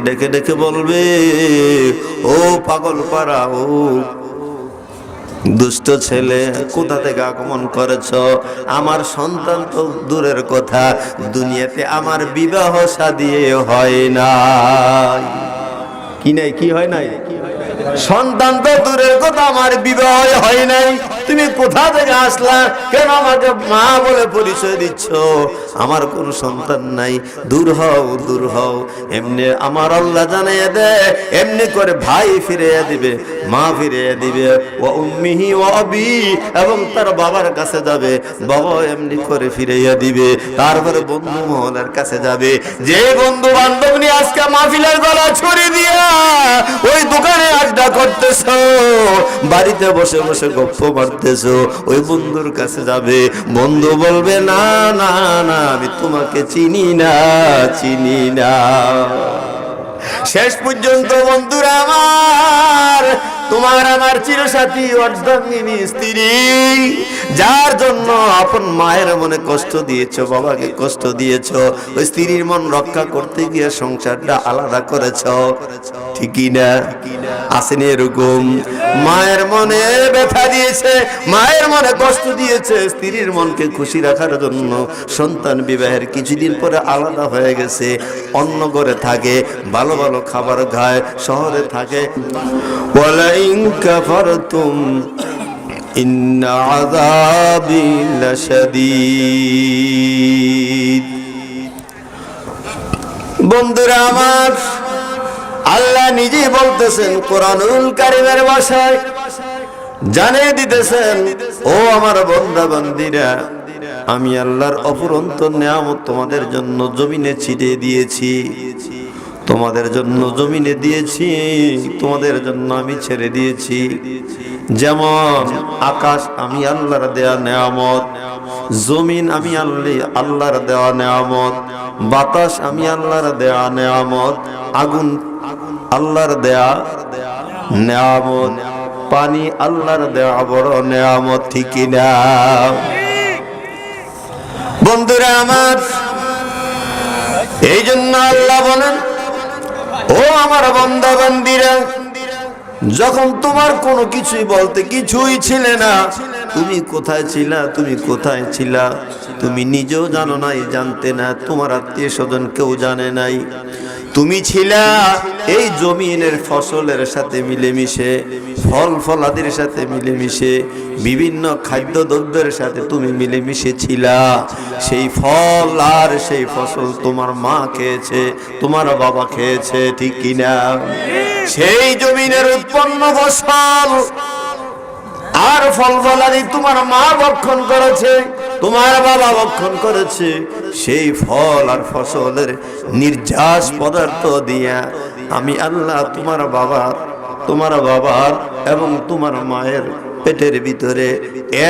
ডেকে ডেকে বলবে, ও পাগল পারা, ও দুষ্ট ছেলে, কোথা থেকে আগমন করেছ? আমার সন্তান তো দূরের কথা, দুনিয়াতে আমার বিবাহ শাদী হয় না। কি নাই, কি হয় নাই? সন্তান তো দূরের কথা, আমার বিবাহ হয় নাই। তুমি কোথা থেকে আসলা? কেন আমাকে মা বলে পরিচয় দিচ্ছ? আমার কোনো সন্তান নাই, দূর হও, দূর হও। এমনি আমার আল্লাহ জানিয়ে দেয়, এমনি করে ভাই ফিরিয়ে দিবে, মা ফিরিয়ে দিবে, ও উম্মিহি ও আবি, এবং তার বাবার কাছে যাবে, বাবা এমনি করে ফিরিয়ে দিবে। তারপরে বন্ধু মহলের কাছে যাবে। যে বন্ধু বান্ধব নিয়ে আজকে মাহফিলের গলা ছড়ি দিয়া ওই দোকানে আড্ডা করতেছ, বাড়িতে বসে বসে গপ্প মারতেছ, ওই বন্ধুর কাছে যাবে। বন্ধু বলবে, না না না, আমি তোমাকে চিনি না, চিনি না। শেষ পর্যন্ত বন্ধুরা আমার, তোমার আমার চিরসাথী অর্ধাঙ্গিনী স্ত্রী, যার জন্য আপন মায়ের মনে কষ্ট দিয়েছো, বাবাকে কষ্ট দিয়েছো, ওই স্ত্রীর মন রক্ষা করতে গিয়ে সংসারটা আলাদা করেছো, ঠিকই না? আসেনি এরকম? মায়ের মনে ব্যথা দিয়েছে, মায়ের মনে কষ্ট দিয়েছে, স্ত্রীর মনকে খুশি রাখার জন্য সন্তান বিবাহের কিছুদিন পরে আলাদা হয়ে গেছে, অন্য ঘরে থাকে, ভালো ভালো খাবার খায়, শহরে থাকে। ওয়ালাইন কাফারতুম ইন্না আযাবি লাশাদীদ। বন্ধুরা আমার, আল্লাহ নিজেই বলতেছেন কোরআনুল কারীমের ভাষায়, জানিয়ে দিতেছেন, ও আমার বান্দা বান্দীরা, আমি আল্লাহর অফুরন্ত নিয়ামত তোমাদের জন্য জমিনে ছিটিয়ে দিয়েছি, তোমাদের জন্য জমিনে দিয়েছি, তোমাদের জন্য আমি ছেড়ে দিয়েছি। যেমন আকাশ আমি আল্লাহর দেয়া নেয়ামত, জমিন আমি আল্লাহর দেওয়া নেয়ামত, বাতাস আমি আল্লাহর দেয়া নেয়ামত, আগুন আল্লাহর দেয়া নেয়ামত, পানি আল্লাহর দেয়া বড় নেয়ামত, ঠিক না বন্ধুরা আমার? এই জন্য আল্লাহ বলেন, ও আমার বান্দা বান্দীরা, যখন তোমার কোনো কিছুই বলতে কিছুই ছিলে না, তুমি কোথায় ছিলা, তুমি কোথায় ছিলা তুমি নিজেও জানো নাই, জানতে না, তোমার আত্মীয় স্বজন কেউ জানে নাই। তুমি ছিলা এই জমিনের ফসলের সাথে মিলেমিশে, ফল ফলাদির সাথে মিলেমিশে, বিভিন্ন খাদ্য দ্রব্যের সাথে তুমি মিলেমিশে ছিলা। সেই ফল আর সেই ফসল তোমার মা খেয়েছে, তোমার বাবা খেয়েছে, ঠিক কিনা? সেই জমিনের উৎপন্ন ফসল আর ফল ফলাদি তোমার মা ভক্ষণ করেছে, তোমার বাবা ভক্ষণ করেছে। সেই ফল আর ফসলের নির্যাস পদার্থ দিয়া আমি আল্লাহ তোমার বাবার এবং তোমার মায়ের পেটের ভিতরে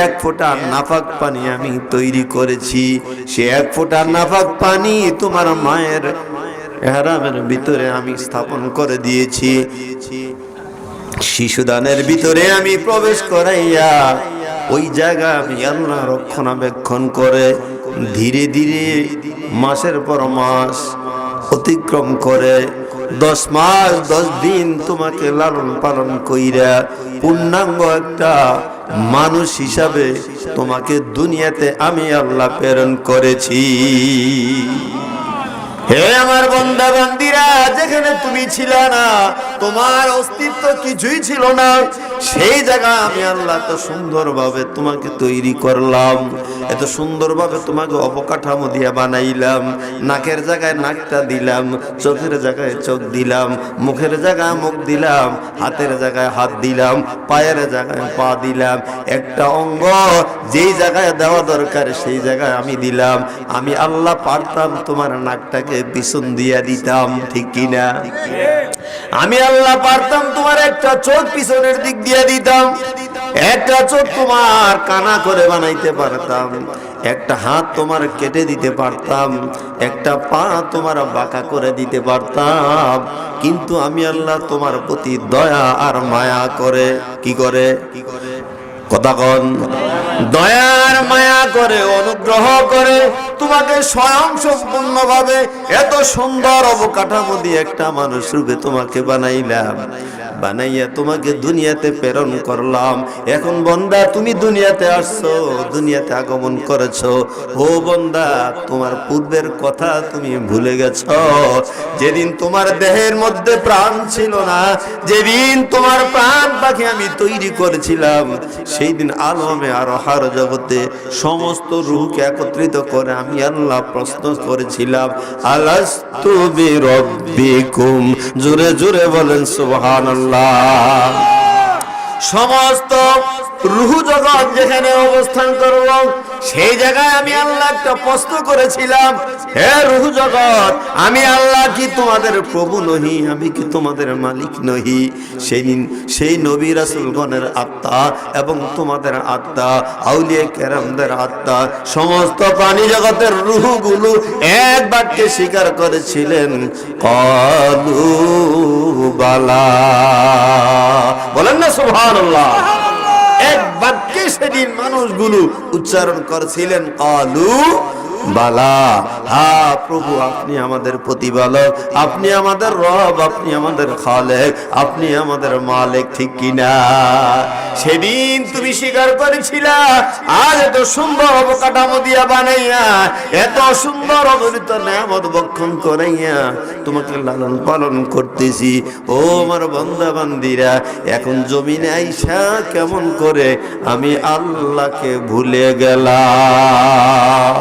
এক ফোঁটা নাপাক পানি আমি তৈরি করেছি। সে এক ফোঁটা নাপাক পানি তোমার মায়ের ইহরামের ভিতরে আমি স্থাপন করে দিয়েছি। শিশুদানের ভিতরে আমি প্রবেশ করাইয়া ওই জায়গা আমি আল্লাহ রক্ষণাবেক্ষণ করে ধীরে ধীরে মাসের পর মাস অতিক্রম করে 10 মাস 10 দিন তোমাকে লালন পালন কইরা পূর্ণাঙ্গ একটা মানুষ হিসাবে তোমাকে দুনিয়াতে আমি আল্লাহ প্রেরণ করেছি। হে আমার বান্দা বান্দীরা, যেখানে তুমি ছিলে না, তোমার অস্তিত্ব কিছুই ছিল না, সেই জায়গা আমি আল্লাহ এত সুন্দরভাবে তোমাকে তৈরি করলাম, এত সুন্দরভাবে তোমাকে অবকাঠামো দিয়ে বানাইলাম। নাকের জায়গায় নাকটা দিলাম, চোখের জায়গায় চোখ দিলাম, মুখের জায়গায় মুখ দিলাম, হাতের জায়গায় হাত দিলাম, পায়ের জায়গায় পা দিলাম। একটা অঙ্গ যেই জায়গায় দেওয়া দরকার সেই জায়গায় আমি দিলাম। আমি আল্লাহ পারতাম তোমার নাকটাকে পিছন দিয়া দিতাম, ঠিক কিনা? আমি আল্লাহ পারতাম তোমার একটা চোখ পিছনের দিক দিয়ে দিতাম, একটা চোখ তোমার কানা করে বানাইতে পারতাম, একটা হাত তোমার কেটে দিতে পারতাম, একটা পা তোমার বাঁকা করে দিতে পারতাম। কিন্তু আমি আল্লাহ তোমার প্রতি দয়া আর মায়া করে কি করে কথা কন, দয়ার মায়া করে অনুগ্রহ করে তোমাকে স্বয়ং সম্পূর্ণভাবে এত সুন্দর অবকাঠামো দিয়ে একটা মানুষ রূপে তোমাকে বানাইলাম, বানাইয়া তোমাকে দুনিয়াতে প্রেরণ করলাম। এখন বান্দা তুমি দুনিয়াতে আসছো, দুনিয়াতে আগমন করেছো। ও বান্দা, তোমার পূর্বের কথা তুমি ভুলে গেছো। যেদিন তোমার দেহের মধ্যে প্রাণ ছিল না, যেদিন তোমার প্রাণ পাখি আমি তৈরি করেছিলাম, সেই দিন আলমে আরহার জগতে সমস্ত রূহকে একত্রিত করে আমি আল্লাহ প্রশ্ন করেছিলাম, আলাস্তু বিরব্বিকুম। জোরে জোরে বলেন সুবহানাল্লাহ। সমস্ত রূহ জগৎ যেখানে অবস্থান করব, সেই জায়গায় আমি আল্লাহ একটা প্রশ্ন করেছিলাম, হে রূহ জগৎ, আমি আল্লাহ কি তোমাদের প্রভু নহি? আমি কি তোমাদের মালিক নহি? সেই দিন সেই নবী রাসূলগণের আত্মা এবং তোমাদের আত্মা, আউলিয়া কেরামদের আত্মা, সমস্ত প্রাণী জগতের রূহগুলো এক বাক্যে স্বীকার করেছিলেন, ক্বালু বালা। বলেন না সুবহানাল্লাহ। এক বাক্যে সেদিন মানুষগুলো উচ্চারণ করেছিলেন, ক্বালু বালা। হ্যাঁ প্রভু, আপনি আমাদের প্রতিপালক, আপনি আমাদের রব, আপনি আমাদের খালেক, আপনি আমাদের মালিক, ঠিক কিনা? সেদিন তুমি স্বীকার করেছিলা। আজ এত সুন্দর অবকাঠামো দিয়া বানাইয়া, এত সুন্দর অগণিত নেয়ামত বক্ষণ করাইয়া তোমাকে লালন পালন করতেছি। ও আমার বান্দা বান্দিরা, এখন জমিনে আইসা কেমন করে আমি আল্লাহকে ভুলে গেলাম,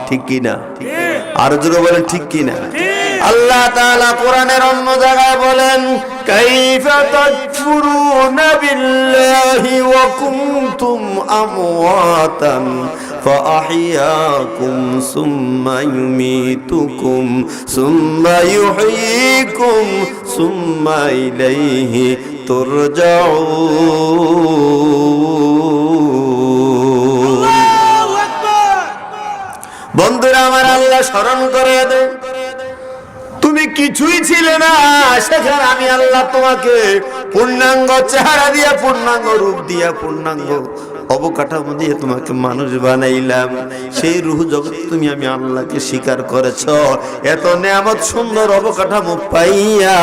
ঠিক কিনা? আর জোরে বলেন ঠিক কিনা? আল্লাহ তাআলা কোরআনের অন্য জায়গায় বলেন, কাইফা তাকফুরুনা বিল্লাহি ওয়া কুনতুম আমওয়াতান ফাআহইয়াকুম সুম্মা ইউমীতুকুম সুম্মা ইউহয়ীকুম সুম্মা ইলাইহি তুরজাউন। বন্ধুরা আমার, আল্লাহ স্মরণ করে দেন, তুমি কিছুই ছিলে না, সেখানে আমি আল্লাহ তোমাকে পূর্ণাঙ্গ চেহারা দিয়া, পূর্ণাঙ্গ রূপ দিয়া, পূর্ণাঙ্গ অবকাঠামো দিয়ে তোমাকে মানুষ বানাইলাম। সেই রূহ জগৎ তুমি আমি আল্লাহকে স্বীকার করেছ। এত নেয়ামত সুন্দর অবকাঠামো পাইয়া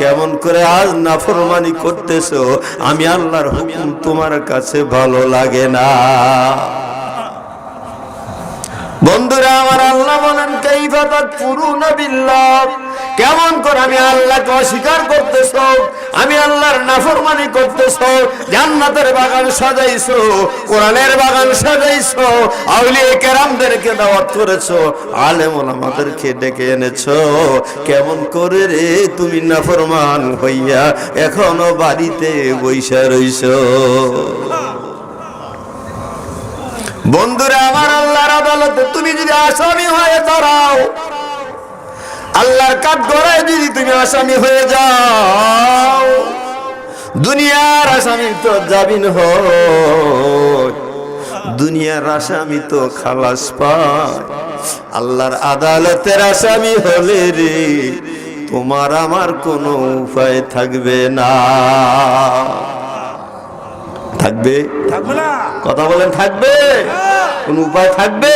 কেমন করে আজ নাফরমানি করতেছো? আমি আল্লাহর হুকুম তোমার কাছে ভালো লাগে না। বন্ধুরা আমার, আল্লাহ বলেন, কাইফা তাকফুরুনা বিল্লাহ, কেমন করে আমি আল্লাহকে অস্বীকার করতেছো, আমি আল্লাহর নাফরমানি করতেছো। জান্নাতের বাগান সাজাইছো, কোরআনের বাগান সাজাইছো, আউলিয়া কেরামদেরকে দাওয়াত করেছো, আলেম ওলামাদেরকে ডেকে এনেছো। কেমন করে রে তুমি নাফরমান হইয়া এখনো বাড়িতে বইসা রইছো? বন্ধুরা আমার, আল্লাহর আদালতে তুমি যদি আসামি হয়ে দাঁড়াও, আল্লাহর কাঠগড়ায় যদি তুমি আসামি হয়ে যাও, দুনিয়ার আসামি তো জামিন হয়, দুনিয়ার আসামি তো খালাস পায়, আল্লাহর আদালতের আসামি হলে রে তোমার আমার কোনো উপায় থাকবে না। থাকবে? থাকবে না। কথা বলেন, থাকবে? কোন উপায় থাকবে?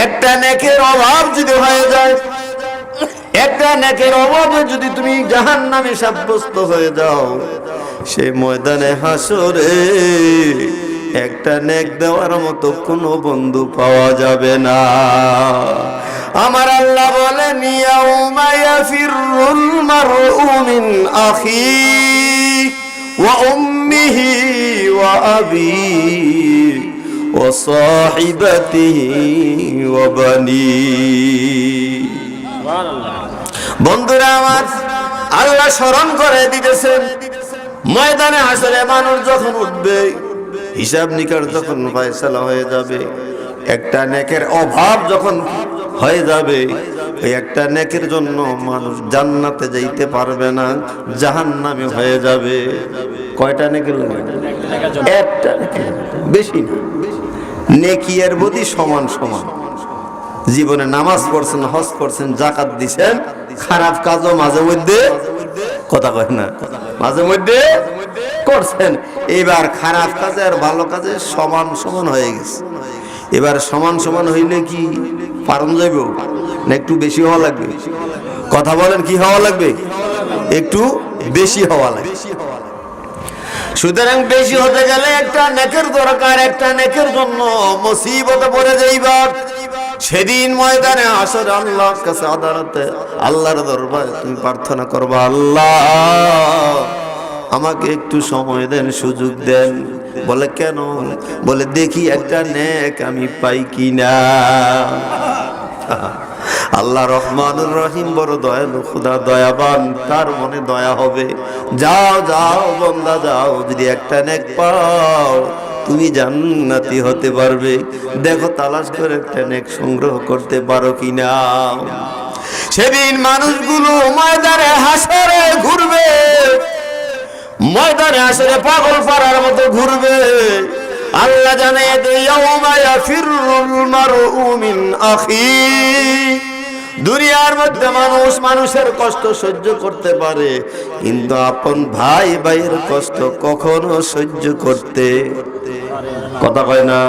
একটা নেকের অভাব যদি হয়ে যায়, একটা নেকের অভাবে যদি তুমি জাহান্নামে সাব্যস্ত হয়ে যাও, সেই ময়দানে হাসরে একটা নেক দেওয়ার মতো কোনো বন্ধু পাওয়া যাবে না। আমার আল্লাহ বলেন, ইয়াউমা ইয়াফিরুল মারউ মিন আখিহি ওয়া উম্মিহি ওয়া আবিহি ওয়া সাহিবাতিহি ওয়া বানিহি। সুবহানাল্লাহ। বন্ধুরা আমার, আল্লাহ স্মরণ করে দিতেছেন, ময়দানে হাসরে মানুষ যখন উঠবে, হিসাব নিকাশ যখন ফয়সালা হয়ে যাবে, একটা নেকের অভাব যখন হয়ে যাবে, ওই একটা নেকের জন্য মানুষ জান্নাতে যাইতে পারবে না, জাহান্নামে হয়ে যাবে। কয়টা নেকের লাগে? একটা নেকের, বেশি না। নেকি আর বদি সমান সমান। জীবনে নামাজ পড়ছেন, হজ করছেন, যাকাত দিছেন, খারাপ কাজও মাঝে মধ্যে, কথা কয় না, মাঝে মধ্যে করছেন, এবার খারাপ কাজে আর ভালো কাজে সমান সমান হয়ে গেছে। এবার সমান সমান হইলে কি পারন যাইব না একটু বেশি হওয়া লাগবে? কথা বলেন, কি হওয়া লাগবে? একটু বেশি হওয়া লাগবে। সুতরাং বেশি হতে গেলে একটা নেকের দরকার, একটা নেকের জন্য মুসিবতে পড়ে যাইবা। সেদিন ময়দানে হাসর আল্লাহর কাছে, আদালতে আল্লাহর দরবারে তুমি প্রার্থনা করবা, আল্লাহ আমাকে একটু সময় দেন, সুযোগ দেন। বলে কেন? বলে দেখি একটা নেক আমি পাই কিনা। আল্লাহ রহমানুর রহিম, বড় দয়ালু খোদা, দয়াবান, তার মনে দয়া হবে। যাও যাও বান্দা যাও, যদি একটা নেক পাও তুমি জান্নাতি হতে পারবে। দেখো তালাশ করে একটা নেক সংগ্রহ করতে পারো কিনা। সেদিন মানুষগুলো ময়দানে হাসরে ঘুরবে, ময়দানে হাসরে পাগল পাড়ার মতো ঘুরবে। আল্লাহ জানিয়ে দেয়, ইয়াউমা ইয়াফিরুল মারউ মিন আখি। দুনিয়ার মধ্যে মানুষ মানুষের কষ্ট সহ্য করতে পারে, কিন্তু আপন ভাই ভাইয়ের কষ্ট কখনো সহ্য করতে কথা কয় না,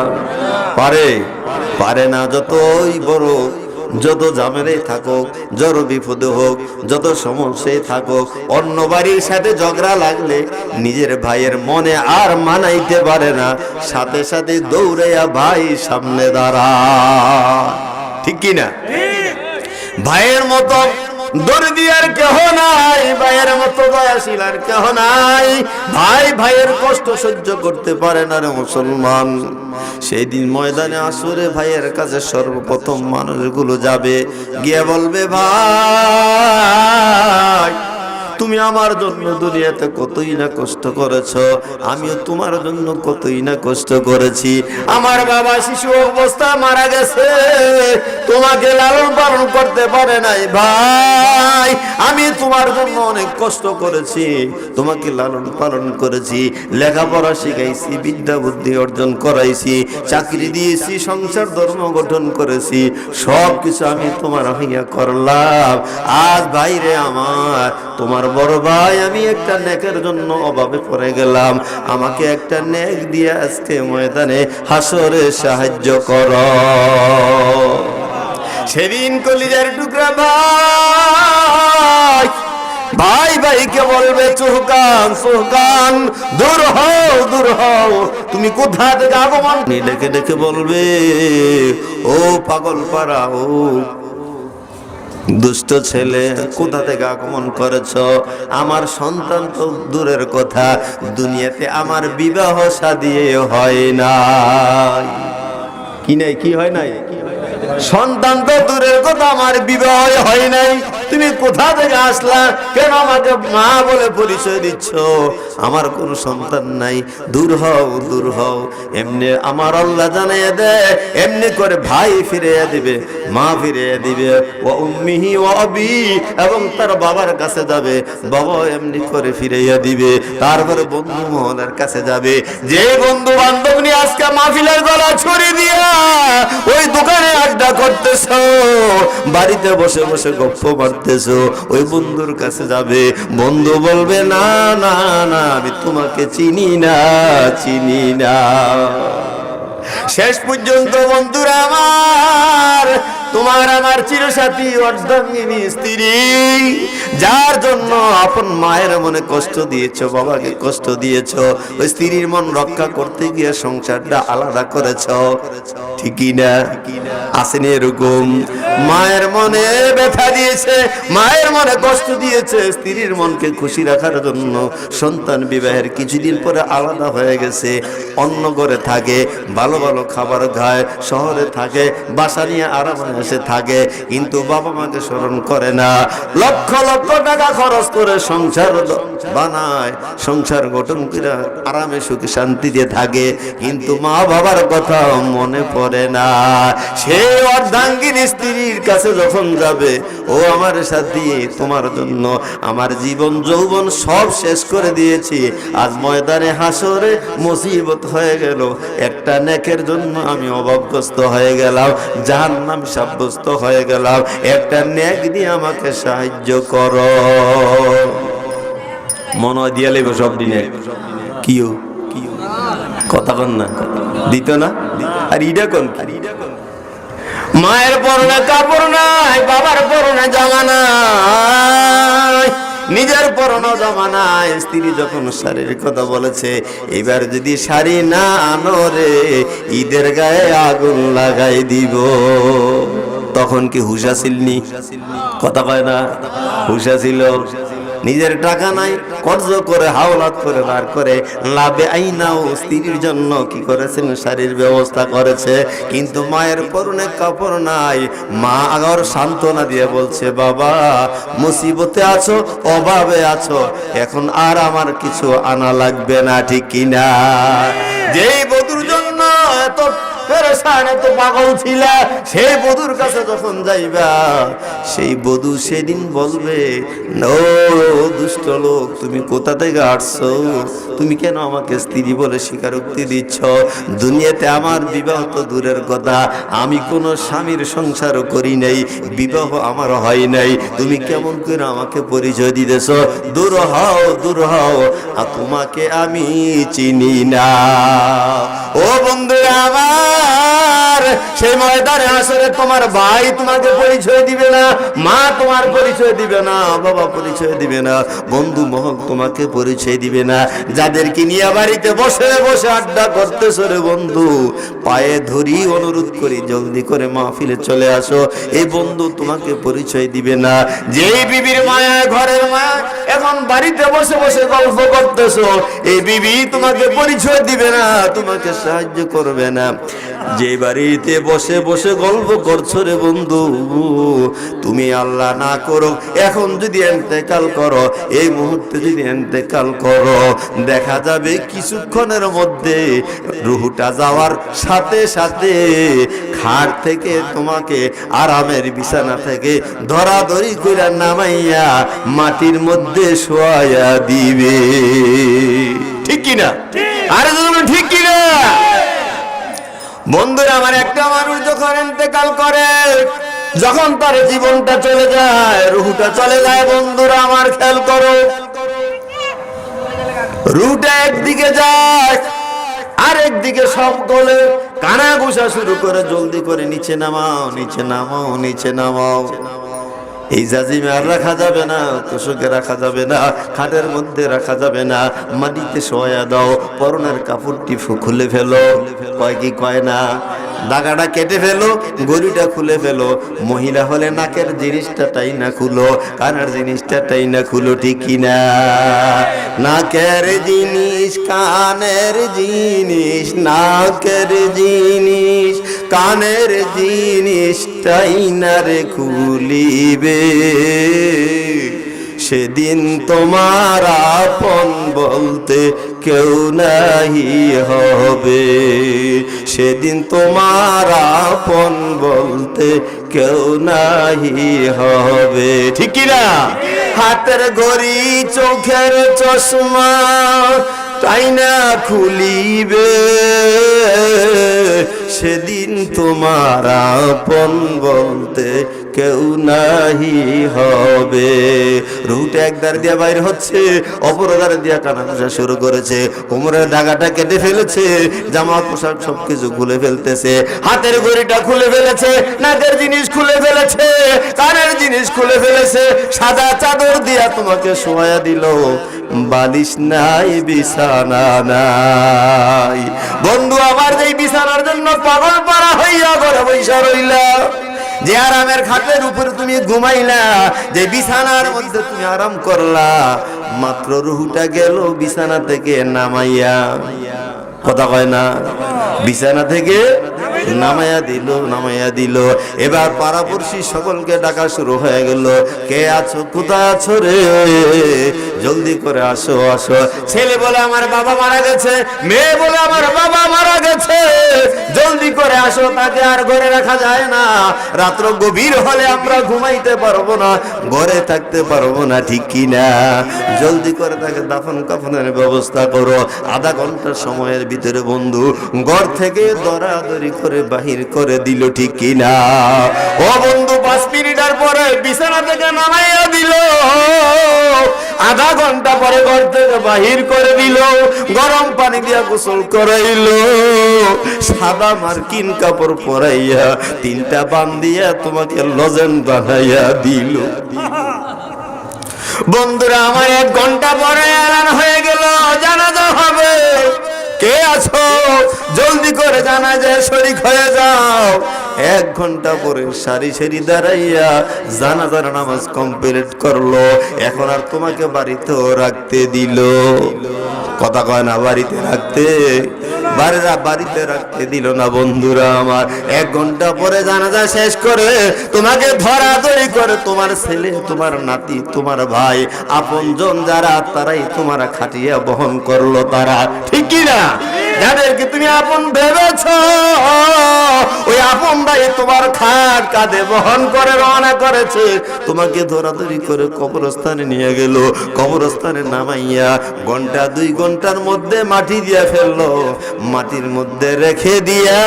পারে না। যতই বড়, যত ঝামেলাই থাকুক, যত বিপদে হোক, যত সমস্যায় থাকুক, অন্য বাড়ির সাথে ঝগড়া লাগলে নিজের ভাইয়ের মনে আর মানাইতে পারে না, সাথে সাথে দৌড়াইয়া ভাই সামনে দাঁড়ায়। ঠিক কি না? ভাইয়ের মতো দরদি আর কেহ নাই, ভাইয়ের মতো দয়াশীল আর কেহ নাই। ভাই ভাইয়ের কষ্ট সহ্য করতে পারে না রে মুসলমান। সেই দিন ময়দানে আসরে ভাইয়ের কাছে সর্বপ্রথম মানুষগুলো যাবে, গিয়ে বলবে, ভাই তুমি আমার জন্য দুনিয়াতে কতই না কষ্ট করেছো, আমিও তোমার জন্য কতই না কষ্ট করেছি। আমার বাবা শিশু অবস্থা মারা গেছে, তোমাকে লালন পালন করতে পারে নাই। ভাই আমি তোমার জন্য অনেক কষ্ট করেছি, তোমাকে লালন পালন করেছি, লেখাপড়া শিখাইছি, বিদ্যা বুদ্ধি অর্জন করাইছি, চাকরি দিয়েছি, সংসার ধর্ম গঠন করেছি, সব কিছু আমি তোমার হইয়া করলাম। আজ ভাইরে আমার, তোমার বড় ভাই, আমি একটা নেকের জন্য অভাবে পড়ে গেলাম, আমাকে একটা নেক দিয়ে আজকে ময়দানে হাসরে সাহায্য করো। সেদিন কলিজার টুকরা ভাই ভাই ভাইকে বলবে, চুহকান চুহকান, দূর হও দূর হও, তুমি কোথা থেকে আগমন? ডেকে ডেকে বলবে, ও পাগল পাড়া, ও দুষ্ট ছেলে, কোথা থেকে আগমন করেছ? আমার সন্তান তো দূরের কথা, দুনিয়াতে আমার বিবাহ শাদী হয় না। কি নাই? কি হয় নাই? সন্তান তো দূরের কথা, আমার বিবাহ হয় নাই। তুমি কোথা থেকে আসলা? কেন আমাকে মা বলে পরিচয় দিচ্ছ? আমার কোনো সন্তান নাই, দূর হও দূর হও। এমনি আমার আল্লাহ জানিয়ে দেয়, এমনি করে ভাই ফিরিয়ে দিবে, মা ফিরিয়ে দিবে, ও উম্মিহি ও আবি, এবং তার বাবার কাছে যাবে, বাবা এমনি করে ফিরিয়ে দিবে। তারপরে বন্ধু মহলের কাছে যাবে, যে বন্ধু বান্ধব নিয়ে আজকে মাহফিলের গলা ছড়ি দিয়া ওই দোকানে আড্ডা করতেছ, বাড়িতে বসে বসে গপ্প মারতেছ, ওই বন্ধুর কাছে যাবে, বন্ধু বলবে, না না না, আমি তোমাকে চিনি না, চিনি না। শেষ পর্যন্ত বন্ধুরা আমার, তোমার আমার চিরসাথী অর্ধাঙ্গিনী স্ত্রী, যার জন্য আপন মায়ের মনে কষ্ট দিয়েছো, বাবাকে কষ্ট দিয়েছো, ওই স্ত্রীর মন রক্ষা করতে গিয়ে সংসারটা আলাদা করেছো। ঠিকই না? আসেনি এরকম? মায়ের মনে ব্যথা দিয়েছে, মায়ের মনে কষ্ট দিয়েছে, স্ত্রীর মনকে খুশি রাখার জন্য সন্তান বিবাহের কিছুদিন পরে আলাদা হয়ে গেছে, অন্য ঘরে থাকে, ভালো ভালো খাবার খায়, শহরে থাকে, বাসা নিয়ে আরামে এসে থাকে, কিন্তু বাবা মাকে স্মরণ করে না। লক্ষ লক্ষ টাকা খরচ করে সংসার বানায়, সংসার গঠন করে আরামে সুখে শান্তিতে থাকে, কিন্তু মা বাবার কথা মনে পড়ে না। সেই অর্ধাঙ্গিনী স্ত্রীর কাছে যখন যাবে, ও আমার সাথী, তোমার জন্য আমার জীবন যৌবন সব শেষ করে দিয়েছি, আজ ময়দানে হাসরে মুসিবত হয়ে গেল, একটা নেকের জন্য আমি অভাবগ্রস্ত হয়ে গেলাম, জাহান্নাম সাব্যস্ত হয়ে গেলাম, একটা নেক দিয়ে আমাকে সাহায্য করো। মনে হয় দিয়ে লেগো সব দিনে, কিও কথা কন না, দিত না। আর ইডা কোন মায়ের পরনে কাপড় নাই, বাবার পরনে জামা নাই, নিজের পরনে জামা নাই। স্ত্রী যখন শাড়ির কথা বলেছে, এবার যদি শাড়ি না আনো রে, ঈদের গায়ে আগুন লাগাই দিব। তখন কি হুঁশ আসিলনি? কথা কয় না, হুঁশ ছিল। নিজের টাকা নাই, কর্জ করে হাওলাত করে বার করে লাভে আইনাও স্ত্রীর জন্য কি করেছেন, শাড়ির ব্যবস্থা করেছে। কিন্তু মায়ের পরনে কাপড় নাই। মা আগর সান্ত্বনা দিয়ে বলছে, বাবা মুসিবতে আছো, অভাবে আছো, এখন আর আমার কিছু আনা লাগবে না, ঠিক কিনা? যেই বধুর জন্য এত পেরেশান, এত পাগল ছিলা, সেই বধুর কাছে যখন যাইবা, সেই বধু সেদিন বলবে, ও দুষ্ট লোক, তুমি কোথা থেকে আসছো? তুমি কেন আমাকে স্ত্রী বলে স্বীকারোক্তি দিচ্ছ? দুনিয়াতে আমার বিবাহ তো দূরের কথা, আমি কোনো স্বামীর সংসারও করি নাই, বিবাহ আমার হয় নাই, তুমি কেমন করে আমাকে পরিচয় দিতেছ? দূর হও, দূর হও, আর তোমাকে আমি চিনি না। ও বন্ধুরা আমার, সেই ময়দানে আসলে তোমার ভাই তোমাকে পরিচয় দিবে না, মা তোমার পরিচয় দিবে না, বাবা পরিচয় দিবে না, বন্ধু মহল তোমাকে পরিচয় দিবে না। যাদেরকে নিয়ে বাড়িতে বসে বসে আড্ডা করতেছো রে বন্ধু, পায়ে ধরি অনুরোধ করি জলদি করে মাহফিলে চলে আসো, এই বন্ধু তোমাকে পরিচয় দিবে না। যেই বিবির মায়া, ঘরের মায়া, এখন বাড়িতে বসে বসে গল্প করতেছো, এই বিবি তোমাকে পরিচয় দিবে না, তোমাকে সাহায্য করবে না। যে বাড়িতে বসে বসে গল্প করছো রে বন্ধু, তুমি আল্লাহ না করো, এখন যদি ইন্তেকাল করো, এই মুহূর্তে যদি ইন্তেকাল করো, দেখা যাবে কিছুক্ষণের মধ্যে রুহটা যাওয়ার সাথে সাথে খাট থেকে তোমাকে আরামের বিছানা থেকে ধরাধরি করে নামাইয়া মাটির মধ্যে শোয়া দিবে, ঠিক কিনা? আরে ঠিক কিনা? বন্ধুরা আমার, একটা মানুষ যখন ইন্তেকাল করে, যখন তার জীবনটা চলে যায়, রুহটা চলে যায়, বন্ধুরা আমার খেয়াল করো, রুহটা একদিকে যায়, আরেকদিকে সব গলে কানা ঘুষা শুরু করে, জলদি করে নিচে নামাও, নিচে নামাও, নিচে নামাও। এই জাজিমে আর রাখা যাবে না, তোষকে রাখা যাবে না, খাটের মধ্যে রাখা যাবে না, মাটিতে শোয়া দাও, পরনের কাপড়টি খুলে ফেলো, কয় কি কয় না, দাগাটা কেটে ফেলো, গড়িটা খুলে ফেলো। মহিলা হলে নাকের জিনিসটা টাই না খুলো, কানের জিনিসটা টাই না খুলো, ঠিক কিনা? নাকের জিনিস, কানের জিনিস, নাকের জিনিস, কানের জিনিস টাই না রে খুলিবে, সেদিন তোমার আপন বলতে কেউ নাহি হবে, সেদিন তোমার আপন বলতে কেউ নাহি হবে, ঠিক কিনা? হাতের ঘড়ি, চোখের চশমা তাই না খুলিবে, সেদিন তোমার আপন বলতে কেউ নাহি হবে। রুহটা একদার দিয়া বাইর হচ্ছে, অপর ধারে দিয়া কানা ঘুষা শুরু করেছে, কোমরের ধাগাটা কেটে ফেলেছে, জামা পোশাক সবকিছু খুলে ফেলতেছে, হাতের ঘড়িটা খুলে ফেলেছে, নাকের জিনিস খুলে ফেলেছে, কানের জিনিস খুলে ফেলেছে, সাদা চাদর দিয়া তোমাকে শোয়া দিল, বালিশ নাই, বিছানা নাই। বন্ধু আমার, এই বিছানার জন্য পাগল পারা হইয়া ঘরে বৈশা রইলা, যে আরামের খাটের উপরে তুমি ঘুমাইলা, যে বিছানার মধ্যে তুমি আরাম করলা, মাত্র রুহুটা গেল বিছানা থেকে নামাইয়া, কথা কয় না, বিছানা থেকে নামাইয়া দিল, নামাইয়া দিল। এবার পাড়াপড়শি সকলকে ডাকা শুরু হয়ে গেল, কে আছো, কোথায় আছো রে, জলদি করে আসো, আসো। ছেলে বলে আমার বাবা মারা গেছে, মেয়ে বলে আমার বাবা মারা গেছে, জলদি করে আসো, তাকে আর ঘরে রাখা যায় না, রাত্র গভীর হলে আমরা ঘুমাইতে পারবো না, ঘরে থাকতে পারবো না, ঠিক কিনা? জলদি করে তাকে দাফন কাফনের ব্যবস্থা করো। আধা ঘন্টার সময়ের ভিতরে বন্ধু ঘর থেকে দরাদরি করে বাহির করে দিল, ঠিক কিনা? ও বন্ধু 5 মিনিটের পরে বিছানা থেকে নামাইয়া দিল, আধা ঘন্টা পরে ঘর থেকে বাহির করে দিল, গরম পানি দিয়া গোসল করাইল, সাদা মার্কিন কাপড় পরাইয়া 3টা বান দিয়া তোমাকে লজেন বানাইয়া দিল। বন্ধুরা আমার 1 ঘন্টা পরে এলান হয়ে গেল জানাজা হবে। কে আছো জলদি করে জানাজায় শরীক হয়ে যাও। 1 ঘন্টা পরে সারি সারি দাঁড়াইয়া জানাজার নামাজ কমপ্লিট করলো। এখন আর তোমাকে বাড়িতেও রাখতে দিল। কথা কয় না, বাড়িতে রাখতে বাড়িতে রাখতে দিল না। বন্ধুরা আমার 1 ঘন্টা পরে জানাজা শেষ করে তোমাকে ধরাধরি করে তোমার ছেলে, তোমার নাতি, তোমার ভাই, আপনজন যারা তারাই তোমার খাটিয়া বহন করলো। তারা ঠিক কি না? যাদেরকে তুমি আপন ভেবেছ ওই আপন ভাই তোমার খাট কাঁধে বহন করে রওনা করেছে। তোমাকে ধরাধরি করে কবরস্থানে নিয়ে গেল। কবরস্থানে নামাইয়া 1-2 ঘন্টার মধ্যে মাটি দিয়া ফেললো। মাটির মধ্যে রেখে দিয়া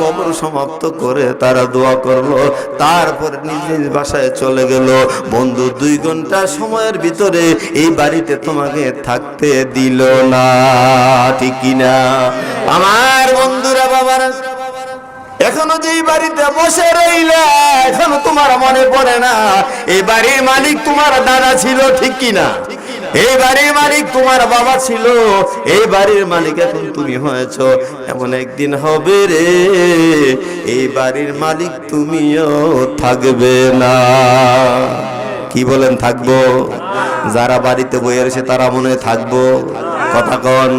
কবর সমাপ্ত করে তারা দোয়া করলো। তারপর নিজ নিজ বাসায় চলে গেল। বন্ধু 2 ঘন্টা সময়ের ভিতরে এই বাড়িতে তোমাকে থাকতে দিল না। ঠিক কিনা আমার বন্ধুরা বাবারা? এখনো যেই বাড়িতে বসে রইলা এখনো তোমার মনে পড়ে না এই বাড়ির মালিক তোমার দাদা ছিল। ঠিক কিনা? এই বাড়ির মালিক তোমার বাবা ছিল। এই বাড়ির মালিক এখন তুমি হয়েছো। এমন একদিন হবে রে এই বাড়ির মালিক তুমিও থাকবে না। কি বলেন থাকবো? যারা বাড়িতে বইয়ে রয়েছে তারা মনে থাকবো? কথা কন।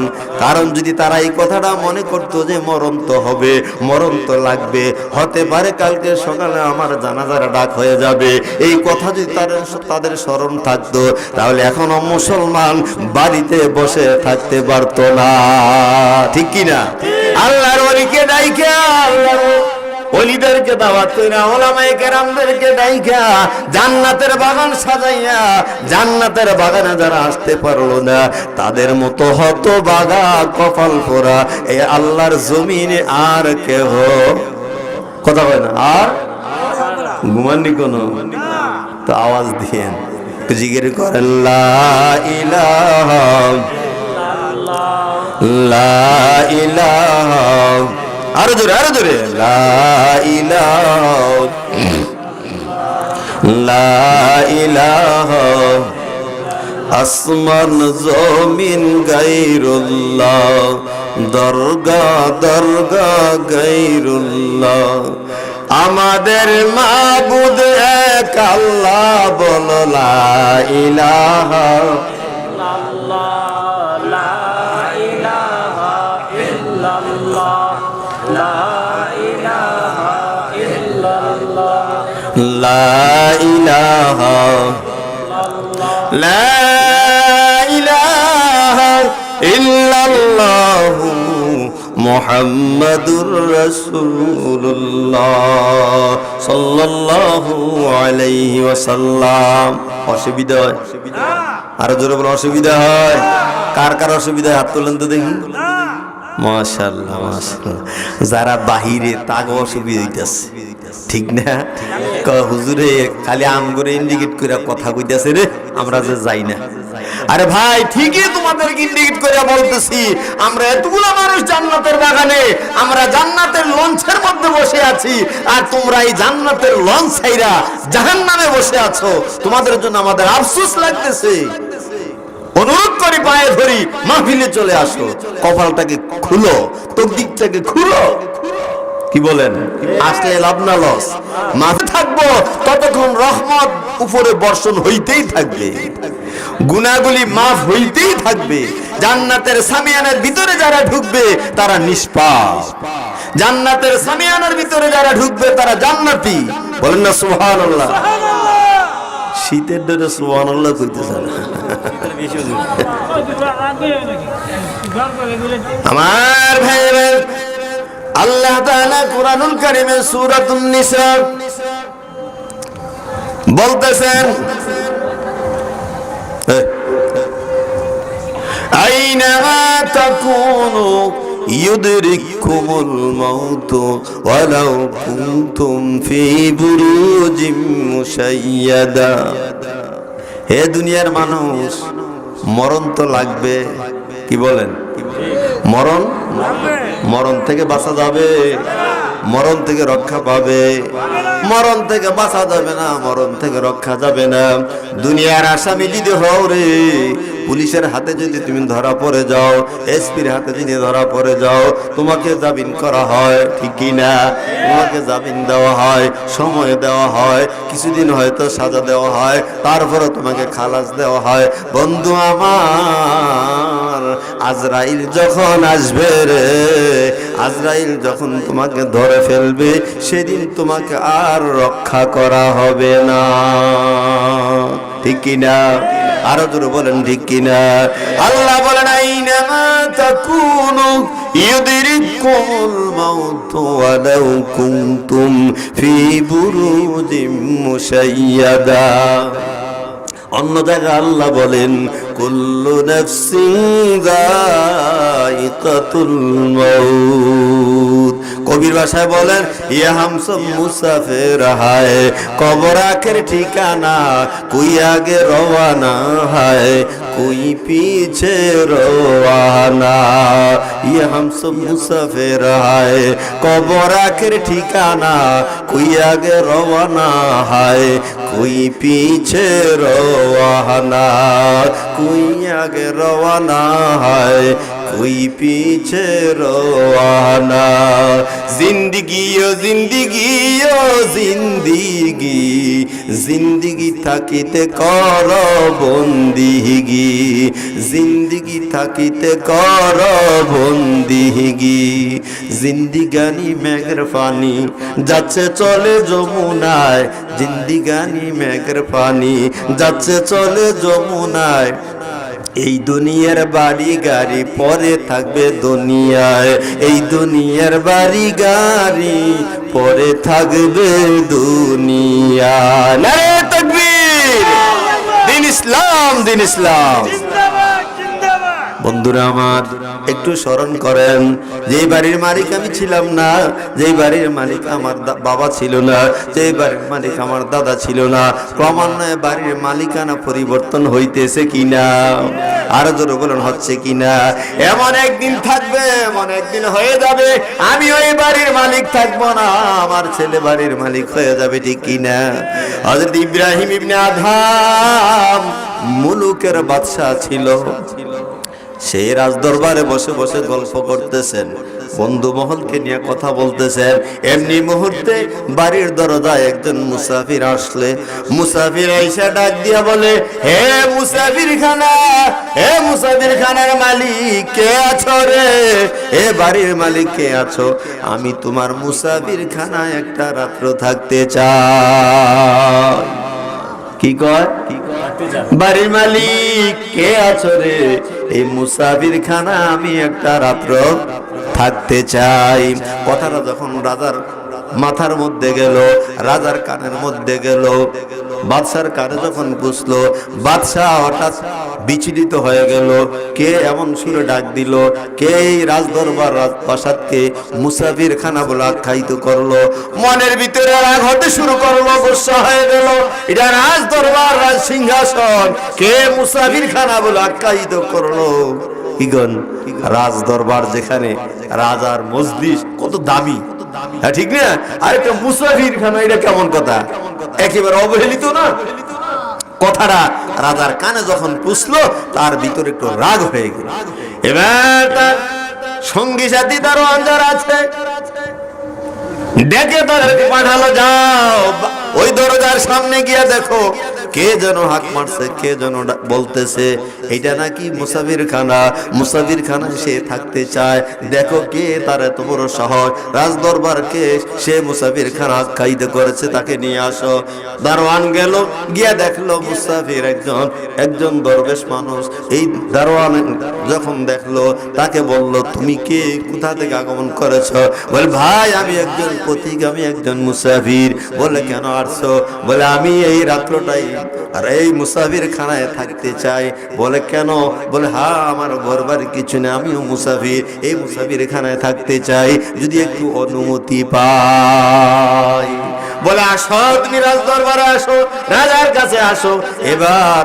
কারণ যদি তারা এই কথাটা মনে করতো যে মরণ তো হবে, মরণ তো লাগবে, হতে পারে কালকে সকালে আমার জানাজার ডাক হয়ে যাবে, এই কথা যদি তাদের স্মরণ থাকতো তাহলে এখনো মুসলমান বাড়িতে বসে থাকতে পারতো না। ঠিক কিনা? আল্লাহর ওলিকে ডাইকা, আল্লাহর ওলিদেরকে দাওয়াত কইরা, ওলামায়ে কেরামদেরকে ডাইকা জান্নাতের বাগান সাজাইয়া জান্নাতের বাগানে যারা আসতে পারলো না তাদের মতো হতভাগা কপাল পোড়া এই আল্লাহর জমিনে আর কেহ কথা বলে না। আর ঘুমাননি কোন তো আওয়াজ দিয়েন, জিকির করেন লা ইলাহা লা ইলাহা, আরো জোরে আরো জোরে, লা ইলাহা লা ইলাহা আসমান জমিন গায়রুল্লাহ, দরগা দরগা গায়রুল্লাহ, আমাদের মাবুদ এক আল্লাহ, বলো লা ইলাহা লা ইলাহা লা ইলাহা ইল্লাল্লাহু মুহাম্মাদুর রাসূলুল্লাহ সাল্লাল্লাহু আলাইহি ওয়াসাল্লাম। অসুবিধা হয়? আরো জোরে বলো, অসুবিধা হয়? কার কার অসুবিধা হাত তোলেন তো দেখি। মাশাআল্লাহ মাশাআল্লাহ। যারা বাহিরে তাগো অসুবিধা হইতাছে, ঠিক না? হুজুরে খালি আম করে ইন্ডিকেট করে কথা কইতাছে রে, আমরা যে যাই না। আরে ভাই ঠিকই তোমাদেরকে ইন্ডিকেট করে বলতেছি, আমরা এতগুলো মানুষ জান্নাতের বাগানে, আমরা জান্নাতের লঞ্চের মধ্যে বসে আছি, আর তোমরা এই জান্নাতের লঞ্চ ছাইরা জাহান্নামে বসে আছো। তোমাদের জন্য আমাদের আফসোস লাগতেছে। অনুরোধ করি, পায়ে ধরি, মাহফিলে চলে আসো, কপালটাকে খুলো, তকদিরটাকে খুলো। কি বলেন? আসলে লাভ না লস? মাফে থাকবো ততক্ষণ রহমত উপরে বর্ষণ হইতেই থাকবে, গুনাহগুলি মাফ হইতেই থাকবে। জান্নাতের সামিয়ানার ভিতরে যারা ঢুকবে তারা নিষ্পাপ, জান্নাতের সামিয়ানার ভিতরে যারা ঢুকবে তারা জান্নাতি। বলেন না সুবহানাল্লাহ? শীতের ডরে সুবহানাল্লাহ কইতেছে না। আমার ভাই আল্লাহ তাআলা কুরআনুল কারীমে সূরাতুন নিসা বলতেছেন, আইনামা তাকুনু ইউদরিকুমুল মাউত ওয়ালাউ কুনতুম ফি বুরুজিম মুশাইয়াদা। হে দুনিয়ার মানুষ, মরণ তো লাগবে, কি বলেন? মরণ, মরণ থেকে বাঁচা যাবে? মরণ থেকে রক্ষা পাবে? মরণ থেকে বাঁচা যাবে না, মরণ থেকে রক্ষা যাবে না। দুনিয়ার আসামি যদি হও রে, পুলিশের হাতে যদি তুমি ধরা পড়ে যাও, এসপির হাতে যদি ধরা পড়ে যাও, তোমাকে জামিন করা হয়, ঠিক কি না? তোমাকে জামিন দেওয়া হয়, সময় দেওয়া হয়, কিছুদিন হয়তো সাজা দেওয়া হয়, তারপরে তোমাকে খালাস দেওয়া হয়। বন্ধু আমার, আজরাইল যখন আসবে রে, আজরাইল যখন তোমাকে ধরে ফেলবে, সেদিন তোমাকে আর রক্ষা করা হবে না, ঠিক কিনা? আরো জোরে বলেন ঠিক কিনা? আল্লাহ বলেন আইনামা তাকুনু ইউদরিকুমুল মাউত ওয়ালাউ কুনতুম ফি বুরুজিম মুশাইয়াদা। অন্য জায়গায় আল্লাহ বলেন কুল্লু নাফসিন যায়িকাতুল মাউত। কবির ভাষায় বলেন ইয়া হামসব মুসাফির হায়, কবর আখের ঠিকানা, কুই আগে রওয়ানা হায়, কুই পিছে রওয়ানা। ইয়া হামসব মুসাফির হায়, কবর আখের ঠিকানা, কুই আগে রওয়ানা হায়, কুই পিছে রওয়ানা, কুই আগে রওয়ানা হায়, কুই পিছে রওয়ানা। জিন্দিগি ও জিন্দিগি ও জিন্দিগি, জিন্দিগি থাকিতে কর বন্দিগি, জিন্দিগি থাকিতে কর বন্দিগি। জিন্দিগানি মেঘের পানি যাচ্ছে চলে যমুনায়, জিন্দিগানি মেঘের পানি যাচ্ছে চলে যমুনায়। এই দুনিয়ার বাড়ি গাড়ি পরে থাকবে দুনিয়ায়, এই দুনিয়ার বাড়ি গাড়ি পরে থাকবে দুনিয়ায়। নারে তাকবীর! দিন ইসলাম, দিন ইসলাম। বন্ধুরা আমার, একটু স্মরণ করেন, যেই বাড়ির মালিক আমি ছিলাম না, যেই বাড়ির মালিক আমার বাবা ছিল না, যেই বাড়ির মালিক আমার দাদা ছিল না, ক্রমান্বয়ে বাড়ির মালিকানা পরিবর্তন হইতেছে কিনা? আরো জোরে বলুন হচ্ছে কিনা? এমন একদিন থাকবে, এমন একদিন হয়ে যাবে, আমি ওই বাড়ির মালিক থাকবো না, আমার ছেলে বাড়ির মালিক হয়ে যাবে, ঠিক কিনা? হযরত ইব্রাহিম ইবনে আদহাম মুলুকের বাদশা ছিল, সেই রাজদরবারে বসে বসে গল্প করতেছেন, বন্ধু মহলকে নিয়ে কথা বলতেছেন। এমনি মুহূর্তে বাড়ির দরজায় একজন মুসাফির আসলে, মুসাফির আইসা ডাক দিয়া বলে, হে মুসাফির খানা, হে মুসাফির খানার মালিক, কে আছো রে? হে বাড়ির মালিক কে আছো? আমি তোমার মুসাফির খানায় একটা রাত্র থাকতে চাই। কি কয়? বাড়ির মালিক কে আছো রে? এই মুসাফির খানা আমি একটা রাত্র থাকতে চাই। কথাটা যখন রাজার মাথার মধ্যে গেল, রাজার কানের মধ্যে গেল, বাদশার কানে যখন বুঝলো, বাদশাহ হঠাৎ বিচলিত হয়ে গেল। কে এমন সুরে ডাক দিল? কে এই রাজদরবার রাজপ্রাসাদকে মুসাফির খানা বলে আখ্যায়িত করলো? মনের ভিতরে রাগ হতে শুরু করলো, গুসা হয়ে গেল, এটা রাজদরবার, রাজ সিংহাসন, কে মুসাফির খানা বলে আখ্যায়িত করলো? ইগন রাজ দরবার যেখানে রাজার মজলিস কত দামি, হ্যাঁ ঠিক না? আর একটা মুসাফির খানা, এটা কেমন কথা? একেবারে অবহেলিত না? কথাটা রাজার কানে যখন পুষলো, তার ভিতরে একটু রাগ হয়ে গেল। এবার তার সঙ্গী সাথী দারোয়ান যারা আছে ডেকে তাদেরকে পাঠালো, যাও ওই দরজার সামনে গিয়ে দেখো কে যেন হাত মারছে, কে যেন বলতেছে এটা নাকি মুসাফির খানা, মুসাফির খানা সে থাকতে চায়, দেখো কে তার এত বড় সাহস, রাজ দরবারকে সে মুসাফির খানা আখ্যায়িত করেছে, তাকে নিয়ে আসো। দারোয়ান গেল, গিয়া দেখলো মুসাফির একজন দরবেশ মানুষ। এই দারোয়ান যখন দেখলো, তাকে বলল, তুমি কে, কোথা থেকে আগমন করেছো? বলে, ভাই আমি একজন পথিক, আমি একজন মুসাফির। বলে, কেন আসছো? বলে, আমি এই রাত্রটাই আর এই মুসাফির খানায় থাকতে চাই। বলে, কেন? বলে, হ্যাঁ আমার ঘরবাড়ি কিছু না, আমিও মুসাফির, এই মুসাফির খানায় থাকতে চাই, যদি একটু অনুমতি পাই। বলে আসো তুমি রাজ দরবারে আসো, রাজার কাছে আসো। এবার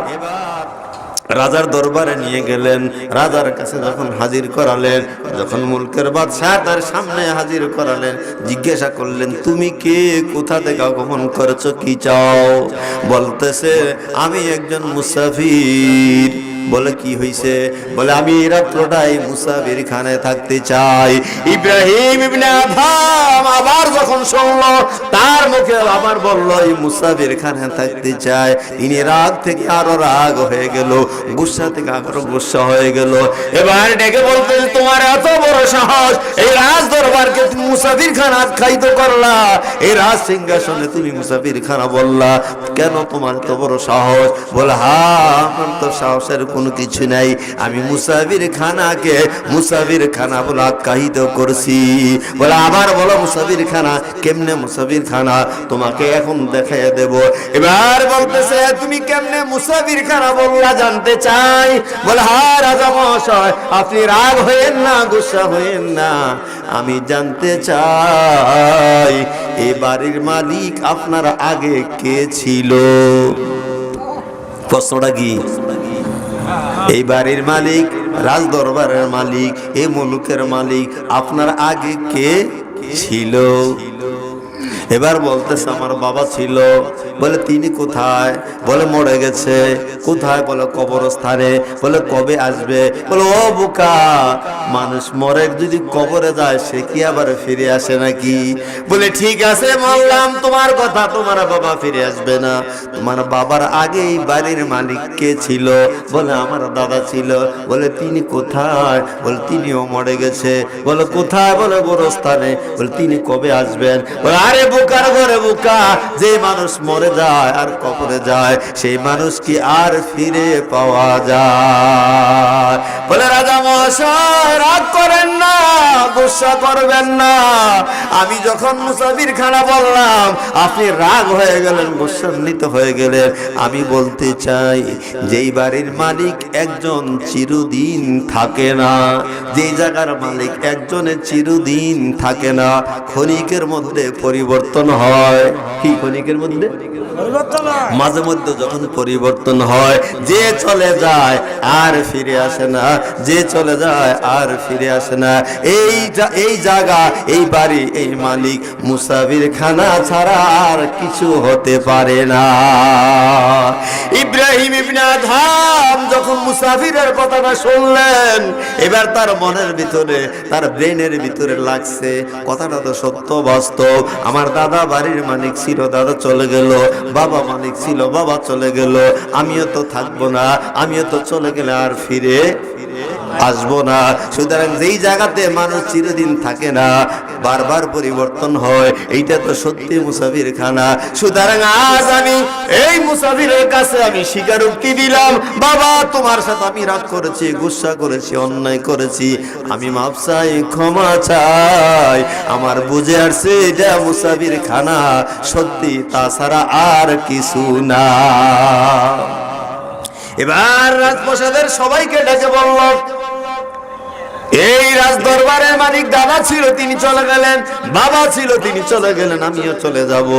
রাজার দরবারে নিয়ে গেলেন। রাজার কাছে যখন হাজির করালেন, যখন মুলকের বাদশাহ তার সামনে হাজির করালেন, জিজ্ঞাসা করলেন তুমি কে, কোথা থেকে আগমন করেছো, কি চাও? বলতেছে আমি একজন মুসাফির। বলে কি হইছে? বলে আমি এই রাত্রটাই মুসাফির খানে থাকতে চাই। ইব্রাহিম ইবনে আদম আবার যখন শুনলো, তার মুখে আবার বলল এই মুসাফির খানে থাকতে চায়, তিনি রাগ থেকে আরো রাগ হয়ে গেল, গুসা থেকে আরো গুসা হয়ে গেল। এবার ডেকে বলতে তোমার এত বড় সাহস, এই রাজ দরবারকে তুমি মুসাফির খানা আখ্যায়িত করলা, এই রাজ সিংহাসনে তুমি মুসাফির খানা বললা, কেন তোমার তো বড় সাহস? বলে হ্যাঁ আমার তো সাহসের কোনো কিছু নাই, আমি মুসাফির খানাকে মুসাফির খানা বলে আখ্যায়িত করছি। বলে আবার বলো মুসাফির খানা কেমনে? মুসাফির খানা তোমাকে এখন দেখাইয়া দেব। এবার বলতেছে তুমি কেমনে মুসাফির খানা বললা জানতে চাই। বলে হ্যাঁ রাজা মহাশয়, আপনি রাগ হয়েন না, গুসা হয়েন না, আমি জানতে চাই এই বাড়ির মালিক আপনার আগে কে ছিল? প্রশ্নটা কি? এই বাড়ির মালিক, রাজ দরবারের মালিক, এই মুলুকের মালিক আপনার আগে কে ছিল? এবার বলতেছে আমার বাবা ছিল। বলে তিনি কোথায়? বলে মরে গেছে। কোথায়? বলে কবরস্থানে। বলে কবে আসবে? বলে ও বোকা, মানুষ মরে যদি কবরে যায় সে কি আবার ফিরে আসে নাকি? বলে ঠিক আছে মানলাম তোমার কথা, তোমার বাবা ফিরে আসবে না। তোমার বাবার আগেই বাড়ির মালিক কে ছিল? বলে আমার দাদা ছিল। বলে তিনি কোথায়? বলে তিনিও মরে গেছে। বলে কোথায়? বলে কবরস্থানে। বলে তিনি কবে আসবেন? বলে আরে বোকার ঘরে বোকা, যে মানুষ মরে যায় আর কবরে যায় সেই মানুষ কি আর ফিরে পাওয়া যায়? বলে রাজা মহাশয় রাগ করেন না, গুসা করবেন না, আমি যখন মুসাফির খানা বললাম আপনি রাগ হয়ে গেলেন, গুসান্বিত হয়ে গেলেন। আমি বলতে চাই যেই বাড়ির মালিক একজন চিরদিন থাকে না, যেই জায়গার মালিক একজনের চিরদিন থাকে না, ক্ষণিকের মধ্যে পরিবর্তন হয়। কি ক্ষণিকের মধ্যে? মাঝে মধ্যে যখন পরিবর্তন হয়, যে চলে যায় আর ফিরে আসে না, যে চলে যায় আর ফিরে আসে না। এই জায়গা, এই বাড়ি, এই মালিক মুসাফির খানা ছাড়া আর কিছু হতে পারে না। ইব্রাহিম ইবনে আদম যখন মুসাফিরের কথাটা শুনলেন, এবার তার মনের ভিতরে, তার ব্রেনের ভিতরে লাগছে কথাটা তো সত্য বাস্তব। আমার দাদা বাড়ির মালিক ছিল, দাদা চলে গেল, বাবা মালিক ছিল, বাবা চলে গেল, আমিও তো থাকবো না, আমিও তো চলে গেলে আর ফিরে আসবো না। সুতরাং যেই জায়গাতে মানুষ চিরদিন থাকে না, বারবার পরিবর্তন হয়, এইটা তো সত্যি মুসাফির খানা। সুতরাং আজ আমি এই মুসাফিরের কাছে আমি স্বীকারোক্তি দিলাম, বাবা তোমার সাথে আমি রাগ করেছি, গুসা করেছি, অন্যায় করেছি, আমি মাপ চাই, ক্ষমা চাই, আমার বুঝে আসছে এটা মুসাফির খানা সত্যি, তাছাড়া আর কিছু না। এবার রাজপ্রাসাদের সবাইকে ডেকে বলল, এই রাজ দরবারের মালিক দাদা ছিল, তিনি চলে গেলেন, বাবা ছিল, তিনি চলে গেলেন, আমিও চলে যাব,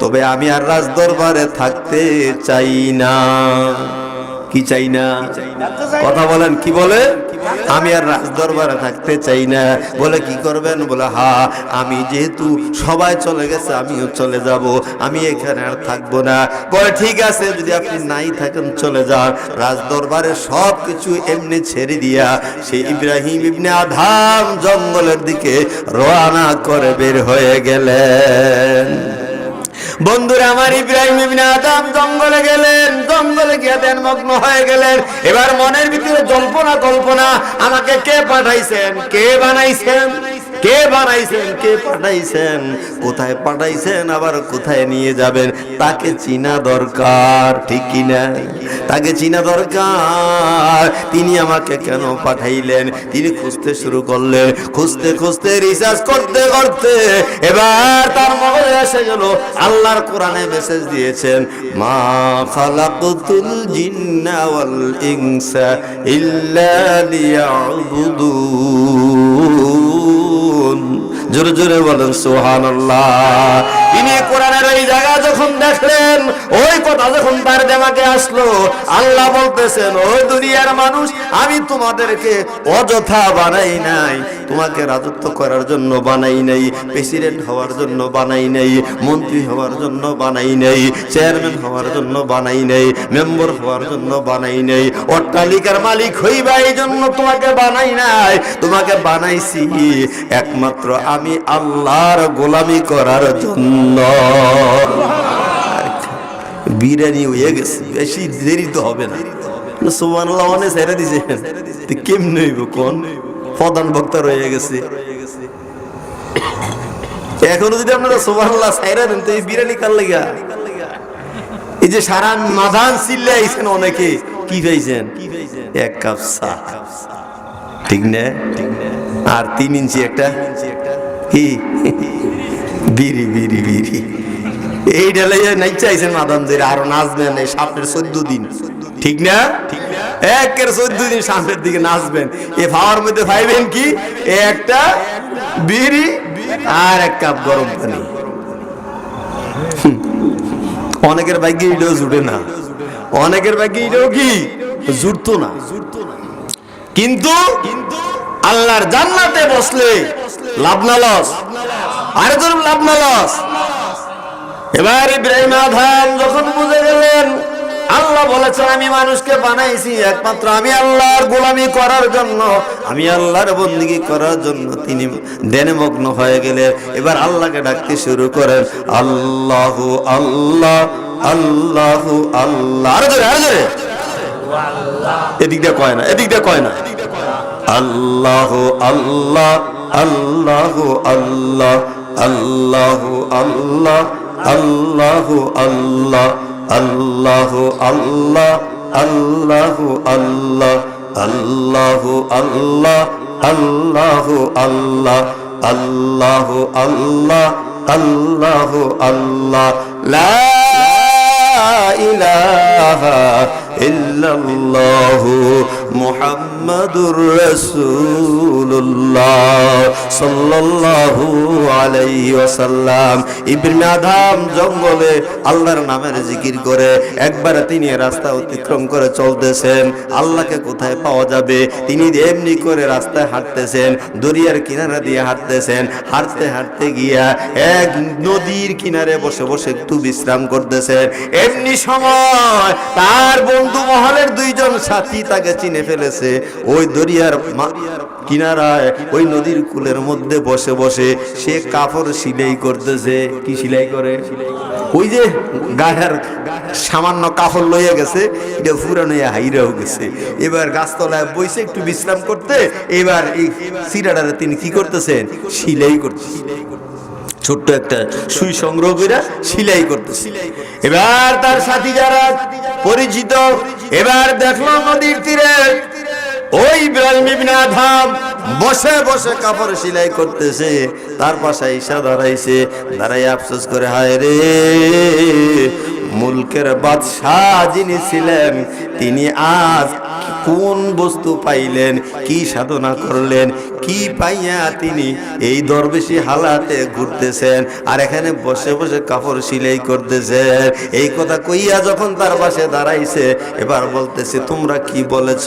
তবে আমি আর রাজ দরবারে থাকতে চাই না। কি চাই না? কথা বলেন, কি বলে? আমি আর রাজ দরবারে থাকতে চাই না। বলে কি করবেন? বলে হ্যাঁ, আমি যেহেতু সবাই চলে গেছে আমিও চলে যাব, আমি এখানে আর থাকবো না। বলে ঠিক আছে, যদি আপনি নাই থাকেন চলে যান। রাজ দরবারে সব কিছু এমনি ছেড়ে দিয়া সেই ইব্রাহিম ইবনে আদম জঙ্গলের দিকে রওনা করে বের হয়ে গেলেন। বন্ধুরা আমার, ইব্রাহিম ইবনে আদম জঙ্গলে গেলেন, জঙ্গলে গিয়ে ধ্যানমগ্ন হয়ে গেলেন। এবার মনের ভিতরে জল্পনা কল্পনা, আমাকে কে পাঠাইছেন, কে বানাইছেন, কে বানাইছেন, কে পাঠাইছেন, কোথায় পাঠাইছেন, আবার কোথায় নিয়ে যাবেন, তাকে চিনা দরকার, ঠিক কিনা? তাকে চিনা দরকার। তিনি আমাকে কেন পাঠাইলেন? তিনি খুঁজতে শুরু করলেন, খুঁজতে খুঁজতে, রিসার্চ করতে করতে এবার তার মগজে এসে গেল আল্লাহর কোরআনে মেসেজ দিয়েছেন, মা খালাকতুল জিন্না ওয়াল ইনসা ইল্লা লিয়াবুদুন। জোরে জোরে বলেন সুবহানাল্লাহ। তিনি কোরআনের ওই জায়গা যখন দেখলেন, ওই কথা যখন তার দেমাগে আসলো, আল্লাহ বলতেছেন, ও দুনিয়ার মানুষ, আমি তোমাদেরকে অযথা বানাই নাই, তোমাকে রাজত্ব করার জন্য বানাই নাই, প্রেসিডেন্ট হওয়ার জন্য বানাই নাই, মন্ত্রী হওয়ার জন্য বানাই নাই, চেয়ারম্যান হওয়ার জন্য বানাই নাই, মেম্বার হওয়ার জন্য বানাই নাই, অট্টালিকার মালিক হইবা এই জন্য তোমাকে বানাই নাই। তোমাকে বানাইছি একমাত্র আমি আল্লাহর গোলামি করার জন্য। বিরিয়ানি হয়ে গেছে, বেশি দেরি তো হবে না। সুবহানাল্লাহ অনেক ছেড়ে দিছে, কেমনে হইব কোন? প্রধান বক্তা রয়ে গেছে। এখনো যদি আপনারা সুবহানাল্লাহ ছেড়ে দেন তো এই বিরিয়ানি কার লাগা? এই যে সারা মাদান চিল্লাইছেন অনেকে, কি পাইছেন? এক কাপ চা, ঠিক না? আর 3 ইঞ্চি একটা কি বিড়ি বিড়ি বিড়ি, এইটা লাইয়া নাই চাইছেন মাদান যে আরো নাচবেন এই সামনের 14 দিন, ঠিক না? একের 14 দিন সামনের দিকে নাচবেন। এ ভাওয়ার মধ্যে পাইবেন কি? একটা বিড়ি আর এক কাপ গরম পানি। অনেকের ভাগ্যে এটাও জুটে না, অনেকের ভাগ্যে এটাও কি জুটতো না। কিন্তু আল্লাহর জান্নাতে বসলে লাভ না লস? আরে তোর লাভ না লস? এবার ইব্রাহিম আদম যখন বুঝে গেলেন, আল্লাহ বলেছেন আমি মানুষকে বানাইছি একমাত্র আমি আল্লাহর গোলামি করার জন্য, আমি আল্লাহর বন্দেগী করার জন্য, তিনি ধ্যানে মগ্ন হয়ে গেলেন। এবার আল্লাহকে ডাকতে শুরু করেন, আল্লাহু আল্লাহ আল্লাহু আল্লাহ। আরে ধরে আরে ধরে, এদিকটা কয় না, এদিকটা কয় না। আল্লাহু আল্লাহ আল্লাহু আল্লাহ আল্লাহু আল্লাহ আল্লাহু আল্লাহ আল্লাহু আল্লাহ আল্লাহু আল্লাহ আল্লাহু আল্লাহ আল্লাহু আল্লাহ আল্লাহু আল্লাহ আল্লাহু আল্লাহ লা ইলাহা ইল্লাল্লাহু মুহাম্মাদুর রাসূলুল্লাহ সাল্লাল্লাহু আলাইহি ওয়াসাল্লাম। ইব্রাহিম আদম জঙ্গলে আল্লাহর নামের জিকির করে একবারে তিনি রাস্তা অতিক্রম করে চলতেছেন, আল্লাহকে কোথায় পাওয়া যাবে তিনি এমনি করে রাস্তায় হাঁটতেছেন, দরিয়ার কিনারা দিয়ে হাঁটতেছেন। হাঁটতে হাঁটতে গিয়া এক নদীর কিনারে বসে বসে একটু বিশ্রাম করতেছেন। এমনি সময় তার বন্ধু মহলের 2 জন সাথী তাকে চিনে ফেলেছে। ওই দরিয়ার কিনারায় ওই নদীর কূলের মধ্যে বসে বসে সে কাপড় সিলাই করতেছে। কি সিলাই করে? ওই যে গায়ের সামান্য কাপড় লইয়া গেছে, এটা পুরানো হাইরাও গেছে। এবার গাছতলায় বসে একটু বিশ্রাম করতে, এবার এই সিরাটারে তিনি কি করতেছেন? সিলাই করতেছেন। ছোট্ট একটা সুই সংগ্রহ করে সিলাই করতেছে। এবার তার সাথী যারা পরিচিত, এবার দেখলো নদীর তীরে ওই ইব্রাহিম ইবনে আদম বসে বসে কাপড় সিলাই করতেছে। তার পাশে ঈসা দাঁড়াইছে, দাঁড়াই আফসোস করে, হায় রে, মুলকের বাদশাহ যিনি ছিলেন তিনি আজ কোন বস্তু পাইলেন, কি সাধনা করলেন, কি পাইয়া তিনি এই দরবেশি হালাতে ঘুরতেছেন আর এখানে বসে বসে কাপড় সিলাই করতেছেন। এই কথা কইয়া যখন তার পাশে দাঁড়াইছে, এবার বলতেছে, তোমরা কি বলেছ?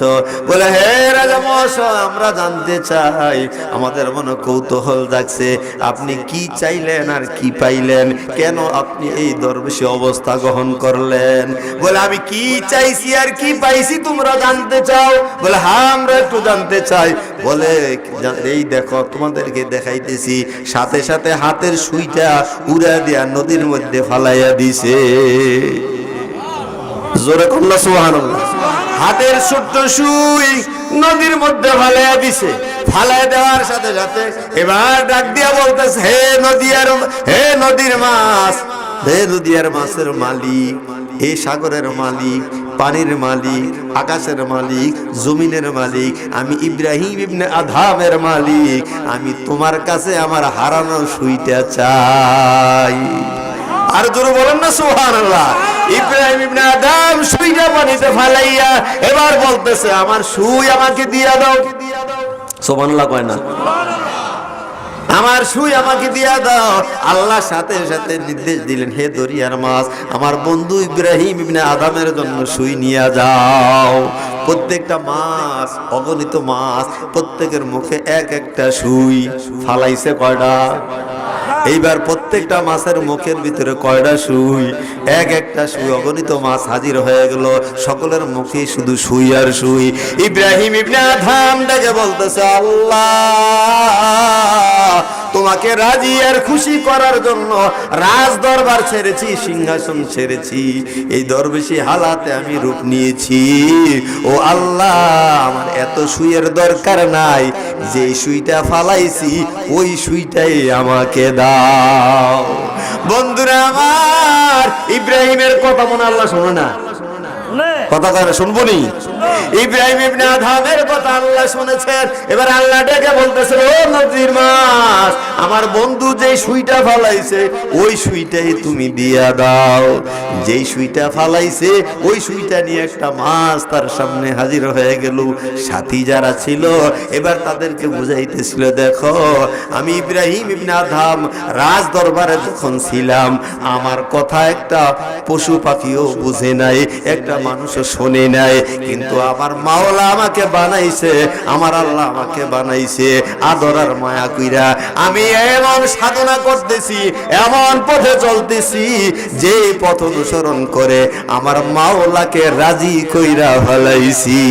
বলে, হে রাজা মহাশয়, আমরা জানতে চাই, আমাদের মনে কৌতূহল জাগছে, আপনি কি চাইলেন আর কি পাইলেন, কেন আপনি এই দরবেশি অবস্থা গ্রহণ করলেন? বলে, আমি কি চাইছি আর কি পাইছি তোমরা জানতে চাও? বলে, হ্যাঁ, আমরা একটু জানতে চাই। বলে, এই দেখো, তোমাদেরকে দেখাইতেছি। সাথে সাথে হাতের সুইটা উড়া দিয়া নদীর মধ্যে ফালাইয়া দিছে। জোরে কন্যা সুবহানাল্লাহ। হাতের ছোট্ট সুই নদীর মধ্যে ফালাইয়া দিছে। ফালাই দেওয়ার সাথে সাথে এবার ডাক দিয়া বলতেছে, হে নদীর মাছ, হে নদীর মাছের মালিক, এই সাগরের মালিক, পানির মালিক, আকাশের মালিক, জমিনের মালিক, আমি ইব্রাহিম ইবনে আদমের মালিক, আমি তোমার কাছে আমার হারানো সুইটা চাই। আর জোরে বলেন না সুবহানাল্লাহ। ইব্রাহিম ইবনে আদম সুইটা পানিতে ফালাইয়া এবার বলতেছে, আমার সুই আমাকে দিয়া দাও। সুবহানাল্লাহ কয় না? আমার সুই আমাকে দিয়া দাও। আল্লাহ সাথে সাথে নির্দেশ দিলেন, হে দরিয়ার মাছ, আমার বন্ধু ইব্রাহিম ইবনে আদমের জন্য সুই নিয়ে যাও। প্রত্যেকটা মাছ, অগণিত মাছ, প্রত্যেকের মুখে এক একটা সুই ফালাইছে। কয়টা? এইবার প্রত্যেকটা মাছের মুখের ভিতরে কয়টা সুই? এক একটা সুই। অগণিত মাছ হাজির হয়ে গেল, সকলের মুখে শুধু সুই আর সুই। ইব্রাহিম ইবনে আদম ডেকে বলতেছে, আল্লাহ, তোমাকে রাজি আর খুশি করার জন্য রাজ দরবার ছেড়েছি, সিংহাসন ছেড়েছি, এই দরবেশি হালাতে আমি রূপ নিয়েছি। ও আল্লাহ, আমার এত সুইয়ের দরকার নাই, যে সুইটা ফালাইছি ওই সুইটাই আমাকে দাও। বন্ধুরা আমার, ইব্রাহিমের কথা মনে আল্লাহ শোনে না? কথা করে শুনবো নি? ইব্রাহিম ইবনে আদমের কথা আল্লাহ শুনেছেন। এবার আল্লাহ ডেকে বলতেছে, ও নদীর মাছ, আমার বন্ধু যেই সুইটা ফালাইছে ওই সুইটাই তুমি দিয়া দাও। যেই সুইটা ফালাইছে ওই সুইটা নিয়ে একটা মাছ তার সামনে হাজির হয়ে গেল। সাথী যারা ছিল এবার তাদেরকে বুঝাইতেছিল, দেখো, আমি ইব্রাহিম ইবনে আদম রাজ দরবারে যখন ছিলাম, আমার কথা একটা পশু পাখিও বুঝে নাই, একটা মানুষও শোনে নাই, কিন্তু আমার মাওলা আমাকে বানাইছে, আমার আল্লাহ আমাকে বানাইছে আদর আর মায়া কইরা। আমি এমন সাধনা করতেছি, এমন পথে চলতেছি, যে পথ অনুসরণ করে আমার মাওলাকে রাজি কইরা ফেলাইছি।